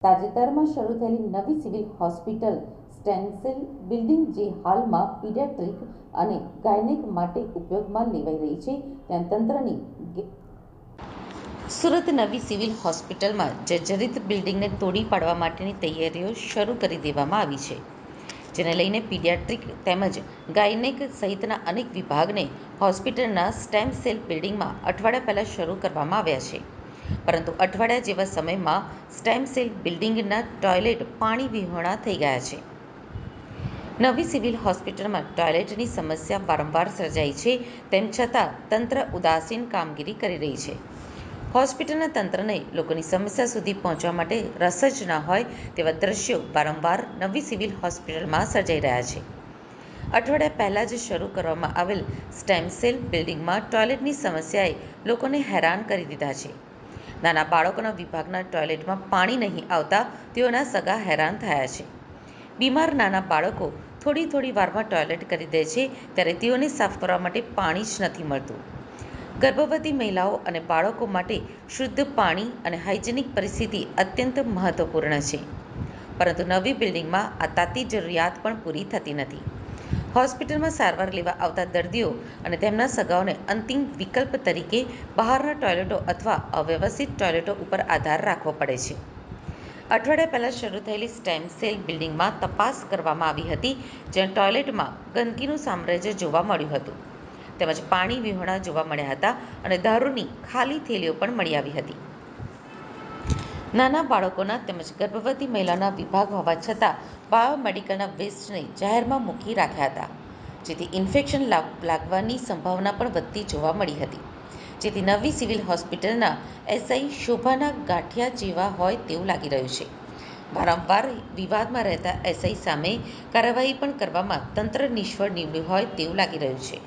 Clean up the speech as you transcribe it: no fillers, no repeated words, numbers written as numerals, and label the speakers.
Speaker 1: તાજેતરમાં શરૂ થયેલી નવી સિવિલ હોસ્પિટલ સ્ટેન્સિલ બિલ્ડિંગ, જે હાલમાં પીડિયાટ્રિક અને ગાયનેક માટે ઉપયોગમાં લેવાઈ રહી છે, ત્યાં તંત્રની સુરત નવી સિવિલ હોસ્પિટલમાં જર્જરિત બિલ્ડિંગને તોડી પાડવા માટેની તૈયારીઓ શરૂ કરી દેવામાં આવી છે, જેને લઈને પીડિયાટ્રિક તેમજ ગાયનેક સહિતના અનેક વિભાગને હોસ્પિટલના સ્ટેમ સેલ બિલ્ડિંગમાં અઠવાડિયા પહેલા શરૂ કરવામાં આવ્યા છે. પરંતુ અઠવાડિયા જેવા સમયમાં સ્ટેમ સેલ બિલ્ડિંગના ટોયલેટ પાણી વિહોણા થઈ ગયા છે. નવી સિવિલ હોસ્પિટલમાં ટોયલેટની સમસ્યા વારંવાર સર્જાય છે, તેમ છતાં તંત્ર ઉદાસીન કામગીરી કરી રહી છે. હોસ્પિટલના તંત્રને લોકોની સમસ્યા સુધી પહોંચવા માટે રસ જ ના હોય તેવા દ્રશ્યો વારંવાર નવી સિવિલ હોસ્પિટલમાં સર્જાઈ રહ્યા છે. અઠવાડિયા પહેલા જ શરૂ કરવામાં આવેલ સ્ટેમ સેલ બિલ્ડિંગમાં ટોયલેટની સમસ્યાએ લોકોને હેરાન કરી દીધા છે. નાના બાળકોના વિભાગના ટોયલેટમાં પાણી નહીં આવતા તેઓના સગા હેરાન થયા છે. બીમાર નાના બાળકો થોડી વારમાં ટોયલેટ કરી દે છે, ત્યારે તેઓને સાફ કરવા માટે પાણી જ નથી મળતું. ગર્ભવતી મહિલાઓ અને બાળકો માટે શુદ્ધ પાણી અને હાઇજેનિક પરિસ્થિતિ અત્યંત મહત્વપૂર્ણ છે, પરંતુ નવી બિલ્ડિંગમાં આ તાતી જરૂરિયાત પણ પૂરી થતી નથી. હોસ્પિટલમાં સારવાર લેવા આવતા દર્દીઓ અને તેમના સગાઓને અંતિમ વિકલ્પ તરીકે બહારના ટોયલેટો અથવા અવ્યવસ્થિત ટોયલેટો ઉપર આધાર રાખવો પડે છે. અઠવાડિયા પહેલા શરૂ થયેલી સ્ટેમ સેલ બિલ્ડિંગમાં તપાસ કરવામાં આવી હતી, જ્યાં ટોયલેટમાં ગંદકીનું સામ્રાજ્ય જોવા મળ્યું હતું, તેમજ પાણી વિહોણા જોવા મળ્યા હતા અને દારૂની ખાલી થેલીઓ પણ મળી આવી હતી. નાના બાળકોના તેમજ ગર્ભવતી મહિલાઓના વિભાગ હોવા છતાં બાયોમેડિકલના વેસ્ટને જાહેરમાં મૂકી રાખ્યા હતા, જેથી ઇન્ફેક્શન લાગવાની સંભાવના પણ વધતી જોવા મળી હતી. જેથી નવી સિવિલ હોસ્પિટલના એસઆઈ શોભાના ગાંઠિયા જેવા હોય તેવું લાગી રહ્યું છે. વારંવાર વિવાદમાં રહેતા એસઆઈ સામે કાર્યવાહી પણ કરવામાં તંત્ર નિષ્ફળ નીવડ્યું હોય તેવું લાગી રહ્યું છે.